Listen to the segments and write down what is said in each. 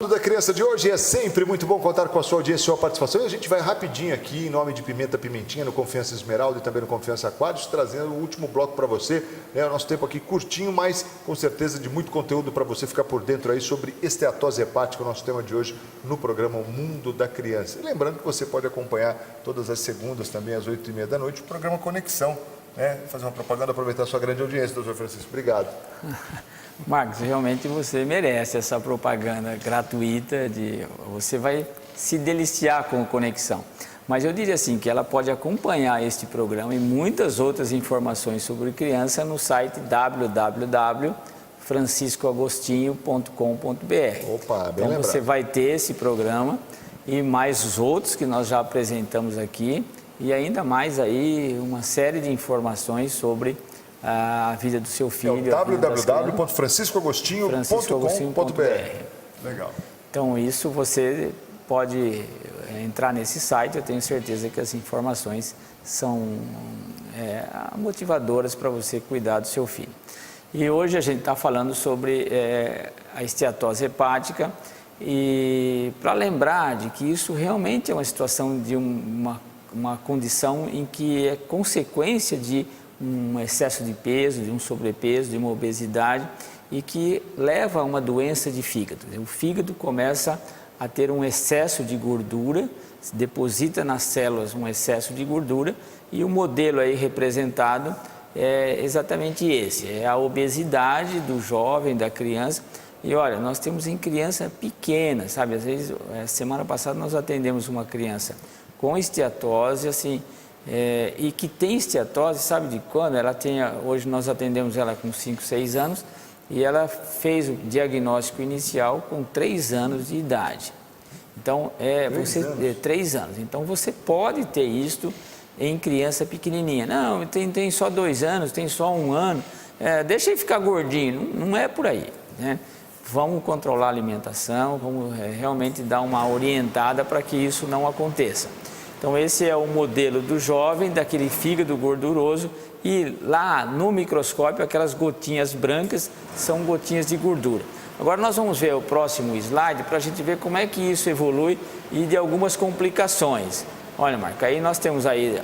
Da criança de hoje, é sempre muito bom contar com a sua audiência e sua participação. E a gente vai rapidinho aqui, em nome de Pimenta Pimentinha, no Confiança Esmeralda e também no Confiança Aquários, trazendo o último bloco para você. O nosso tempo aqui curtinho, mas com certeza de muito conteúdo para você ficar por dentro aí sobre esteatose hepática, o nosso tema de hoje no programa O Mundo da Criança. E lembrando que você pode acompanhar todas as segundas também às 8h30 da noite o programa Conexão. Fazer uma propaganda, aproveitar a sua grande audiência, doutor Francisco. Obrigado. Marcos, realmente você merece essa propaganda gratuita, você vai se deliciar com o Conexão. Mas eu diria assim, que ela pode acompanhar este programa e muitas outras informações sobre criança no site www.franciscoagostinho.com.br. Opa, bem então lembrado. Você vai ter esse programa e mais os outros que nós já apresentamos aqui e ainda mais aí uma série de informações sobre a vida do seu filho. www.franciscoagostinho.com.br. Legal. Então, isso você pode entrar nesse site, eu tenho certeza que as informações são motivadoras para você cuidar do seu filho. E hoje a gente está falando sobre a esteatose hepática e para lembrar de que isso realmente é uma situação de uma condição em que é consequência de um excesso de peso, de um sobrepeso, de uma obesidade e que leva a uma doença de fígado. O fígado começa a ter um excesso de gordura, se deposita nas células um excesso de gordura e o modelo aí representado é exatamente esse, é a obesidade do jovem, da criança. E olha, nós temos em criança pequena, sabe? Às vezes, semana passada nós atendemos uma criança com esteatose, assim, e que tem esteatose, sabe de quando? Hoje nós atendemos ela com 5, 6 anos e ela fez o diagnóstico inicial com 3 anos de idade. Então, 3 anos. Então, você pode ter isto em criança pequenininha. Não, tem só 2 anos, tem só 1 ano, deixa ele ficar gordinho. Não é por aí, né? Vamos controlar a alimentação, vamos realmente dar uma orientada para que isso não aconteça. Então, esse é o modelo do jovem, daquele fígado gorduroso e lá no microscópio, aquelas gotinhas brancas são gotinhas de gordura. Agora, nós vamos ver o próximo slide para a gente ver como é que isso evolui e de algumas complicações. Olha, Marco, aí nós temos aí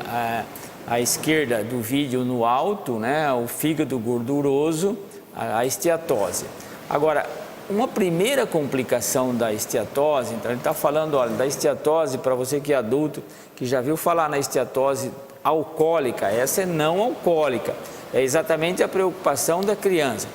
à esquerda do vídeo no alto, né, o fígado gorduroso, a esteatose. Agora, uma primeira complicação da esteatose, então ele está falando, olha, da esteatose para você que é adulto, que já viu falar na esteatose alcoólica, essa é não alcoólica, é exatamente a preocupação da criança.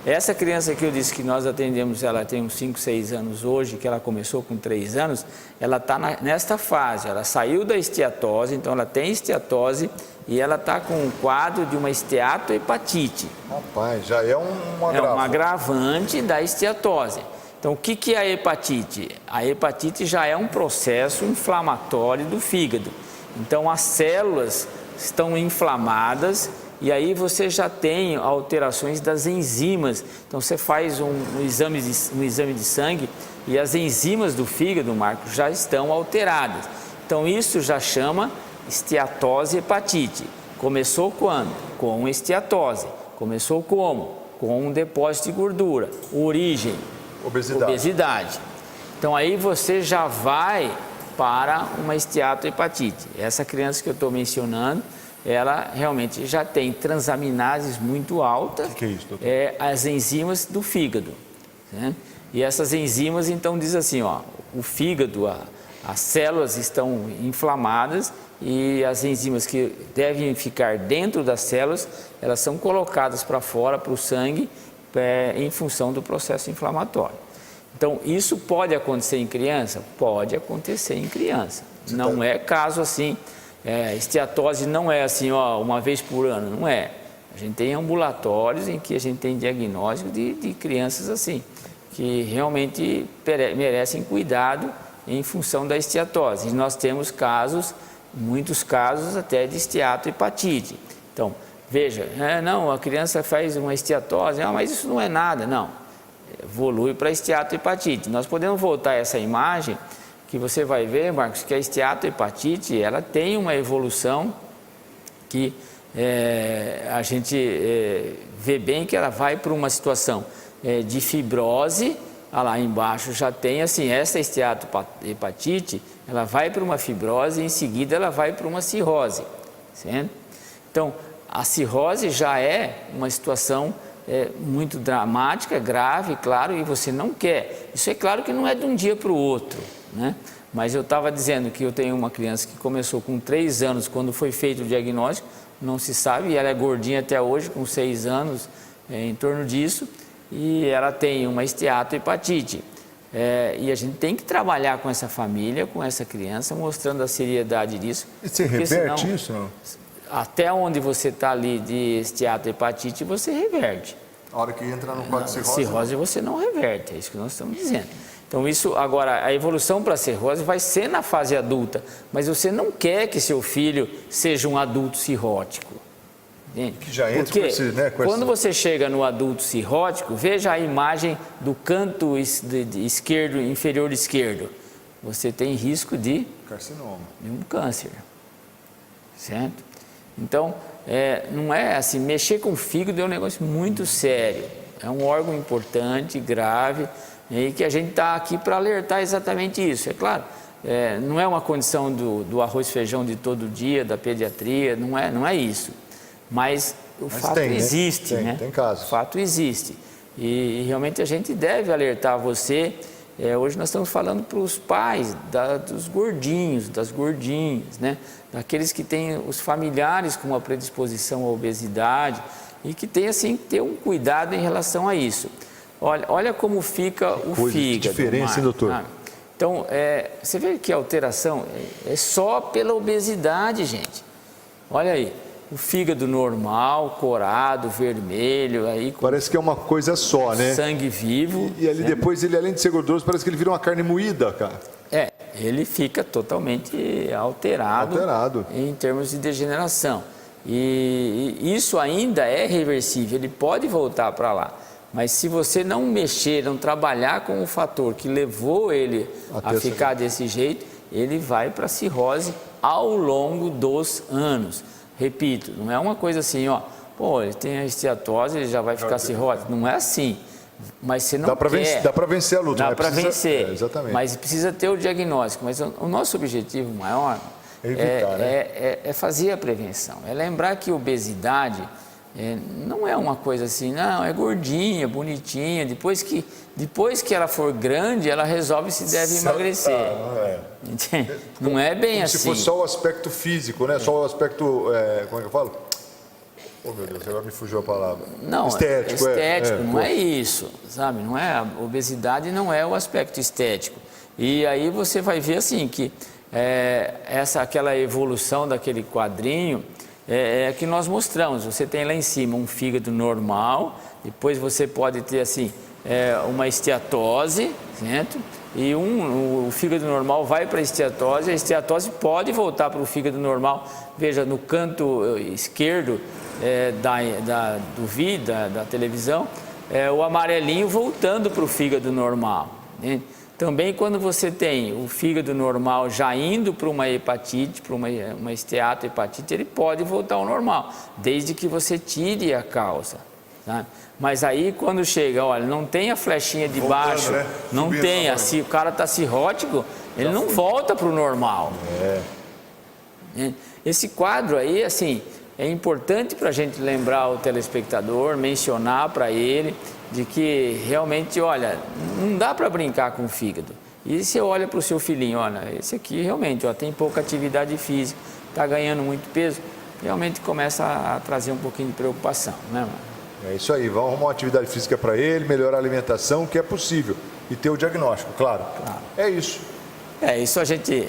Essa criança que eu disse que nós atendemos, ela tem uns 5, 6 anos hoje, que ela começou com 3 anos, ela está nesta fase, ela saiu da esteatose, então ela tem esteatose e ela está com um quadro de uma esteatohepatite. Rapaz, já é um agravante da esteatose. Então, o que é a hepatite? A hepatite já é um processo inflamatório do fígado. Então, as células estão inflamadas e aí você já tem alterações das enzimas. Então, você faz um exame de sangue e as enzimas do fígado, Marco, já estão alteradas. Então, isso já chama esteatose hepatite. Começou quando? Com esteatose. Começou como? Com um depósito de gordura. Origem? Obesidade. Então, aí você já vai para uma esteatohepatite. Essa criança que eu estou mencionando, ela realmente já tem transaminases muito altas. O que é isso, doutor? As enzimas do fígado, né? E essas enzimas, então, diz assim, ó, o fígado, as células estão inflamadas e as enzimas que devem ficar dentro das células, elas são colocadas para fora, para o sangue, em função do processo inflamatório. Então, isso pode acontecer em criança? Pode acontecer em criança. Não é caso assim, esteatose não é assim, ó, uma vez por ano, não é. A gente tem ambulatórios em que a gente tem diagnóstico de crianças assim, que realmente merecem cuidado em função da esteatose. E nós temos casos, muitos casos até de esteatohepatite. Então, veja, não, a criança faz uma esteatose, mas isso não é nada, não. Evolui para esteatohepatite. Nós podemos voltar essa imagem que você vai ver, Marcos, que a esteatohepatite, ela tem uma evolução que a gente vê bem que ela vai para uma situação de fibrose. Lá embaixo já tem assim, essa esteatohepatite, ela vai para uma fibrose e em seguida ela vai para uma cirrose, certo? Então, a cirrose já é uma situação muito dramática, grave, claro, e você não quer. Isso é claro que não é de um dia para o outro, né? Mas eu estava dizendo que eu tenho uma criança que começou com 3 anos, quando foi feito o diagnóstico, não se sabe, e ela é gordinha até hoje, com 6 anos, em torno disso, e ela tem uma esteatohepatite. E a gente tem que trabalhar com essa família, com essa criança, mostrando a seriedade disso. E você reverte isso? Não? Até onde você está ali de esteatohepatite, você reverte. A hora que entra no quadro de cirrose? Cirrose você não reverte, é isso que nós estamos dizendo. Então isso, agora, a evolução para a cirrose vai ser na fase adulta, mas você não quer que seu filho seja um adulto cirrótico. Que já entra porque com esse, né, com quando você chega no adulto cirrótico, veja a imagem do canto esquerdo, inferior esquerdo. Você tem risco de carcinoma, de um câncer, certo? Então, não é assim, mexer com o fígado é um negócio muito sério, é um órgão importante, grave, e que a gente está aqui para alertar exatamente isso. É claro, não é uma condição do arroz e feijão de todo dia, da pediatria, não é isso. Mas o fato tem, existe, né? né? Tem casos. O fato existe. E realmente a gente deve alertar você. Hoje nós estamos falando para os pais dos gordinhos, das gordinhas, né? Daqueles que têm os familiares com uma predisposição à obesidade e que tem assim que ter um cuidado em relação a isso. Olha como fica o fígado. Diferença, hein, doutor? Então, você vê que a alteração é só pela obesidade, gente. Olha aí. O fígado normal, corado, vermelho, aí parece que é uma coisa só, né? Sangue vivo. E ali depois ele, além de ser gorduroso, parece que ele vira uma carne moída, cara. Ele fica totalmente alterado em termos de degeneração. E isso ainda é reversível, ele pode voltar para lá. Mas se você não mexer, não trabalhar com o fator que levou ele a ficar desse jeito, ele vai para a cirrose ao longo dos anos. Repito, não é uma coisa assim, ele tem a esteatose, ele já vai ficar cirrótico. Não é assim. Mas você não quer. Dá para vencer a luta. Dá para vencer. Exatamente. Mas precisa ter o diagnóstico. Mas o nosso objetivo maior é fazer a prevenção. É lembrar que obesidade não é uma coisa assim, não, é gordinha, bonitinha. Depois que ela for grande, ela resolve se deve emagrecer. Não é bem assim. Se fosse só o aspecto físico, né? Só o aspecto, como é que eu falo? Oh, meu Deus, agora me fugiu a palavra. Não, estético, não é isso, sabe? Não é, a obesidade não é o aspecto estético. E aí você vai ver assim que aquela evolução daquele quadrinho que nós mostramos. Você tem lá em cima um fígado normal, depois você pode ter assim uma esteatose, certo? E o fígado normal vai para a esteatose pode voltar para o fígado normal. Veja, no canto esquerdo da televisão, o amarelinho voltando para o fígado normal, né? Também quando você tem o fígado normal já indo para uma hepatite, para uma esteatohepatite, ele pode voltar ao normal, desde que você tire a causa, tá? Mas aí quando chega, olha, não tem a flechinha de baixo, né? Não tem, assim, o cara está cirrótico, ele não volta para o normal. Esse quadro aí, assim, é importante para a gente lembrar o telespectador, mencionar para ele, de que realmente, olha, não dá para brincar com o fígado. E você olha para o seu filhinho, olha, esse aqui realmente tem pouca atividade física, está ganhando muito peso, realmente começa a trazer um pouquinho de preocupação, né, mano? É isso aí, vamos arrumar uma atividade física para ele, melhorar a alimentação, que é possível, e ter o diagnóstico, claro. É isso. Isso a gente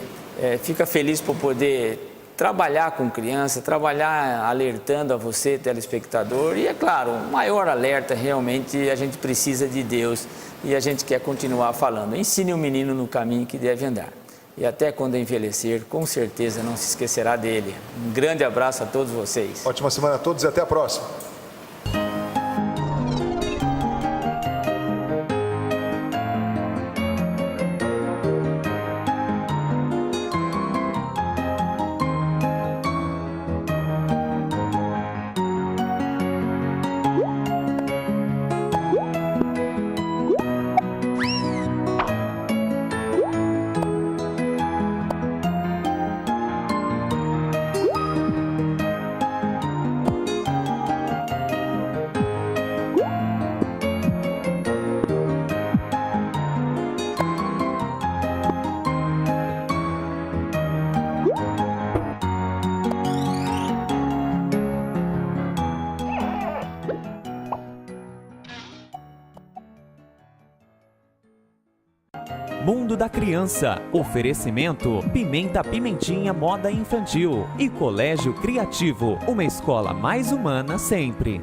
fica feliz por poder trabalhar com criança, trabalhar alertando a você, telespectador, e é claro, o maior alerta realmente a gente precisa de Deus e a gente quer continuar falando. Ensine o menino no caminho que deve andar. E até quando envelhecer, com certeza não se esquecerá dele. Um grande abraço a todos vocês. Ótima semana a todos e até a próxima. Mundo da Criança. Oferecimento Pimenta Pimentinha Moda Infantil e Colégio Criativo, uma escola mais humana sempre.